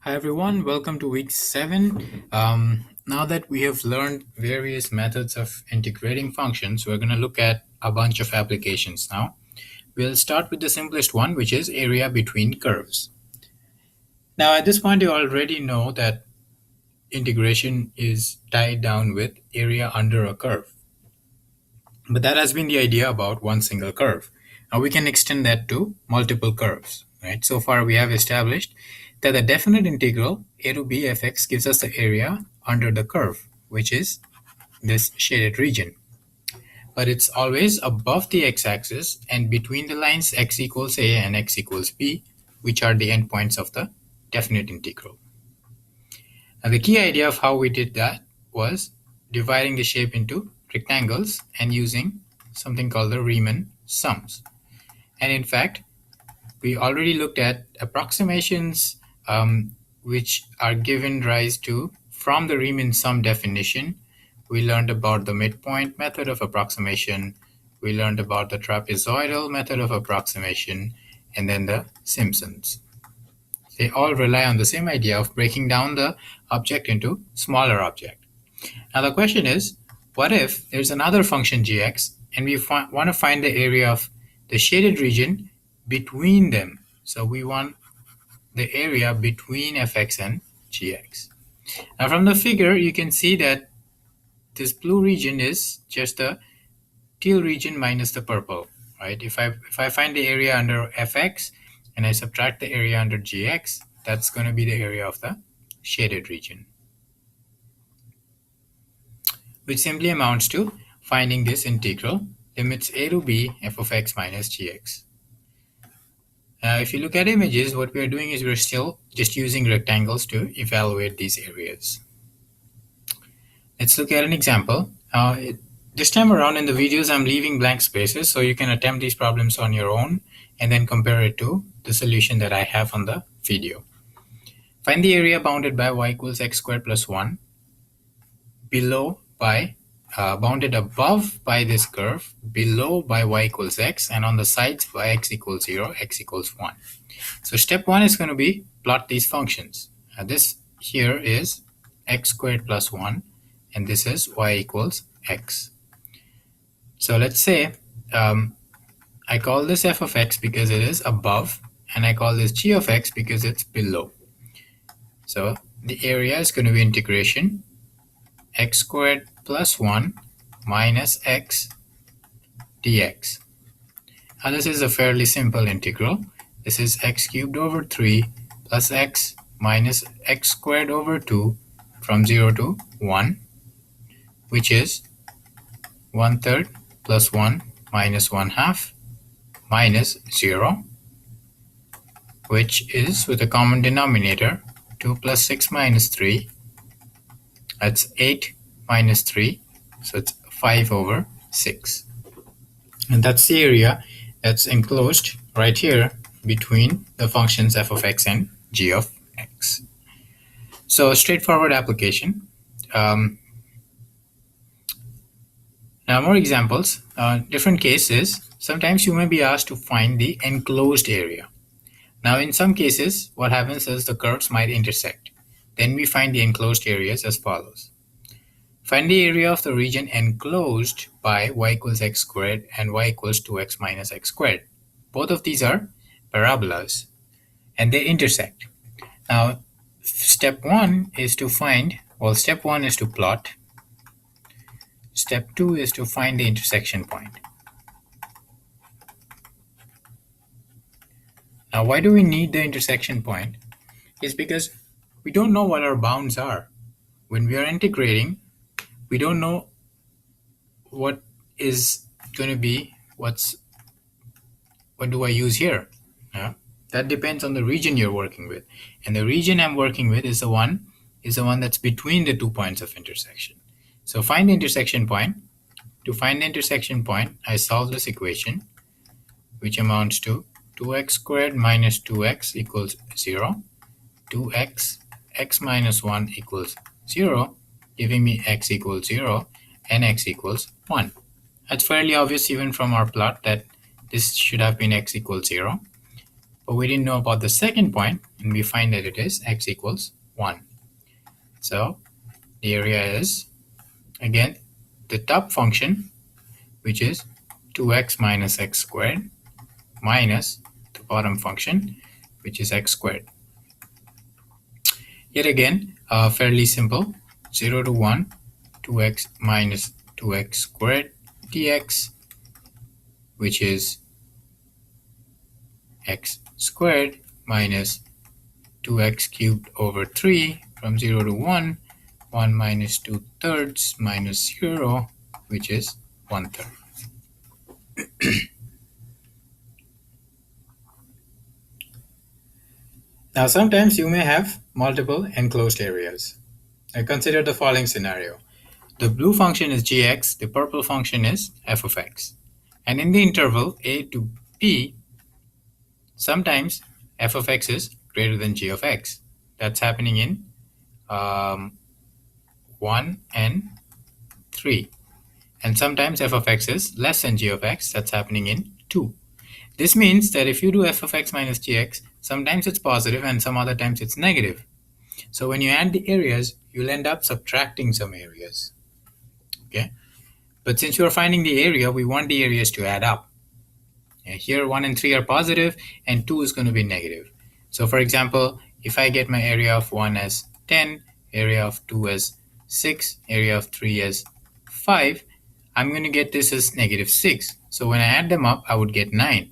Hi everyone, welcome to week 7. Now that we have learned various methods of integrating functions, we're going to look at a bunch of applications now. We'll start with the simplest one, which is area between curves. Now at this point, you already know that integration is tied down with area under a curve. But that has been the idea about one single curve. Now we can extend that to multiple curves, right? So far we have established that the definite integral a to b fx gives us the area under the curve, which is this shaded region. But it's always above the x-axis and between the lines x equals a and x equals b, which are the endpoints of the definite integral. Now the key idea of how we did that was dividing the shape into rectangles and using something called the Riemann sums. And in fact, we already looked at approximations which are given rise to from the Riemann sum definition. We learned about the midpoint method of approximation. We learned about the trapezoidal method of approximation, and then the Simpsons. They all rely on the same idea of breaking down the object into smaller object. Now the question is, what if there's another function gx and we want to find the area of the shaded region between them? So we want the area between fx and gx. Now from the figure, you can see that this blue region is just the teal region minus the purple, right? If I find the area under fx and I subtract the area under gx, that's going to be the area of the shaded region, which simply amounts to finding this integral limits a to b f of x minus gx. If you look at images, what we're doing is we're still just using rectangles to evaluate these areas. Let's look at an example. This time around in the videos, I'm leaving blank spaces so you can attempt these problems on your own and then compare it to the solution that I have on the video. Find the area bounded by y equals x squared plus 1, below by bounded above by this curve, below by y equals x, and on the sides by x equals 0, x equals 1. So step 1 is going to be plot these functions. This here is x squared plus 1, and this is y equals x. So let's say I call this f of x because it is above, and I call this g of x because it's below. So the area is going to be integration x squared plus 1 minus x dx. Now this is a fairly simple integral. This is x cubed over 3 plus x minus x squared over 2 from 0 to 1, which is 1/3 plus 1 minus 1/2 minus 0, which is with a common denominator 2 plus 6 minus 3. That's 8 minus 3, so it's 5/6. And that's the area that's enclosed right here between the functions f of x and g of x. So a straightforward application. Now more examples. Different cases. Sometimes you may be asked to find the enclosed area. Now in some cases, what happens is the curves might intersect. Then we find the enclosed areas as follows. Find the area of the region enclosed by y equals x squared and y equals 2x minus x squared. Both of these are parabolas and they intersect. Now step 1 is to find, well, step 1 is to plot. Step 2 is to find the intersection point. Now why do we need the intersection point? It's because we don't know what our bounds are. When we are integrating, we don't know what is going to be, what do I use here? That depends on the region you're working with. And the region I'm working with is the one that's between the 2 points of intersection. So find the intersection point. To find the intersection point, I solve this equation, which amounts to 2x squared minus 2x equals 0. 2x, x minus 1 equals 0, giving me x equals 0 and x equals 1. That's fairly obvious even from our plot that this should have been x equals 0. But we didn't know about the second point, and we find that it is x equals 1. So the area is, again, the top function, which is 2x minus x squared, minus the bottom function, which is x squared. Yet again, fairly simple. 0 to 1, 2x minus 2x squared dx, which is x squared minus 2x cubed over 3, from 0 to 1, 1 minus 2 thirds minus 0, which is 1/3. Now sometimes you may have multiple enclosed areas. Now consider the following scenario. The blue function is gx, the purple function is f of x. And in the interval a to b, sometimes f of x is greater than g of x. That's happening in 1 and 3. And sometimes f of x is less than g of x. That's happening in 2. This means that if you do f of x minus gx, sometimes it's positive and some other times it's negative. So when you add the areas, you'll end up subtracting some areas. Okay? But since you're finding the area, we want the areas to add up. And here 1 and 3 are positive and 2 is going to be negative. So for example, if I get my area of 1 as 10, area of 2 as 6, area of 3 as 5, I'm going to get this as negative 6. So when I add them up, I would get 9.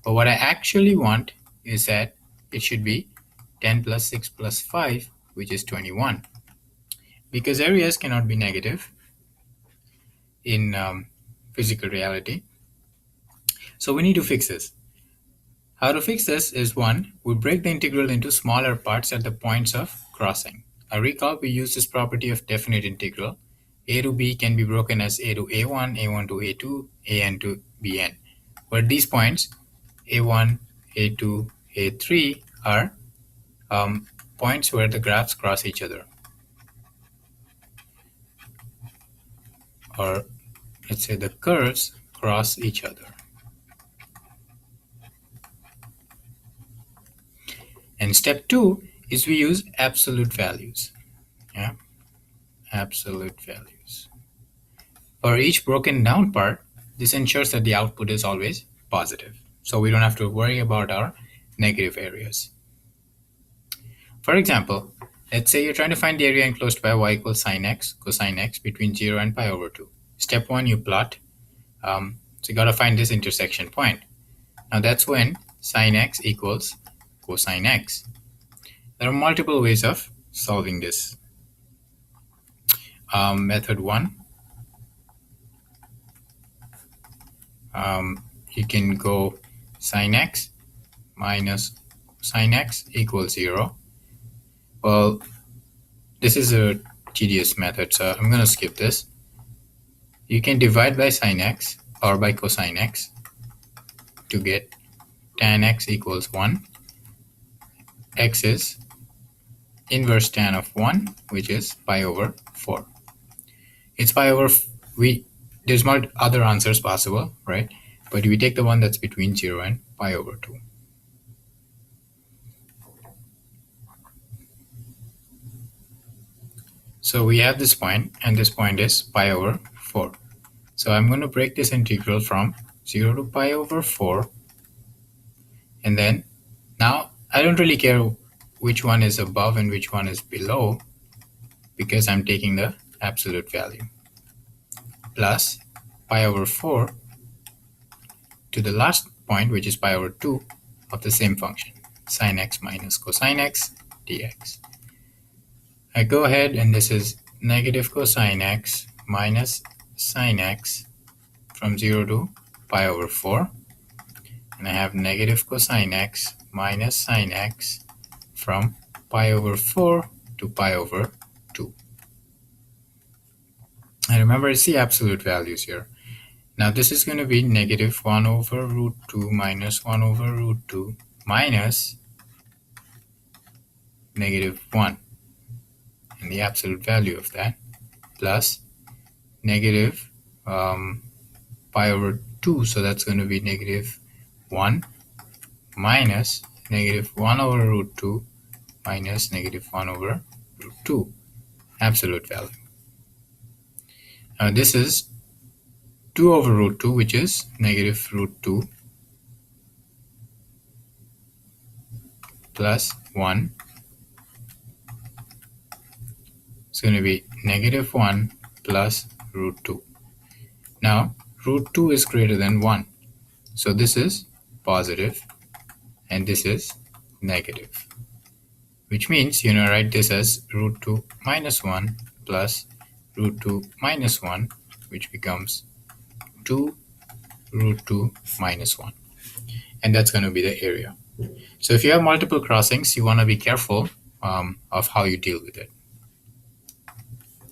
But what I actually want is that it should be 10 plus 6 plus 5, which is 21. Because areas cannot be negative in physical reality. So we need to fix this. How to fix this is, one, we break the integral into smaller parts at the points of crossing. Now recall we use this property of definite integral. A to b can be broken as a to a1, a1 to a2, an to bn. But these points, a1, a2, a3 are points where the graphs cross each other. Or let's say the curves cross each other. And step 2 is we use absolute values. Yeah, absolute values. For each broken down part, this ensures that the output is always positive. So we don't have to worry about our negative areas. For example, let's say you're trying to find the area enclosed by y equals sine x, cosine x between 0 and pi over 2. Step 1, you plot. So you got to find this intersection point. Now that's when sine x equals cosine x. There are multiple ways of solving this. Method 1, you can go sine x minus sine x equals 0. Well, this is a tedious method, so I'm going to skip this. You can divide by sine x or by cosine x to get tan x equals 1. X is inverse tan of 1, which is pi over 4. It's pi over, there's more other answers possible, right? But we take the one that's between 0 and pi over 2. So we have this point, and this point is pi over 4. So I'm going to break this integral from 0 to pi over 4. And then, now I don't really care which one is above and which one is below, because I'm taking the absolute value. Plus pi over 4 to the last point, which is pi over 2 of the same function, sine x minus cosine x dx. I go ahead and this is negative cosine x minus sine x from 0 to pi over 4. And I have negative cosine x minus sine x from pi over 4 to pi over 2. And remember, it's the absolute values here. Now this is going to be negative 1 over root 2 minus 1 over root 2 minus negative 1. And the absolute value of that, plus negative pi over 2, so that's going to be negative 1 minus negative 1 over root 2 minus negative 1 over root 2, absolute value. Now this is 2 over root 2, which is negative root 2 plus 1. It's going to be negative 1 plus root 2. Now, root 2 is greater than 1. So this is positive and this is negative, which means you write this as root 2 minus 1 plus root 2 minus 1, which becomes 2 root 2 minus 1. And that's going to be the area. So if you have multiple crossings, you want to be careful of how you deal with it.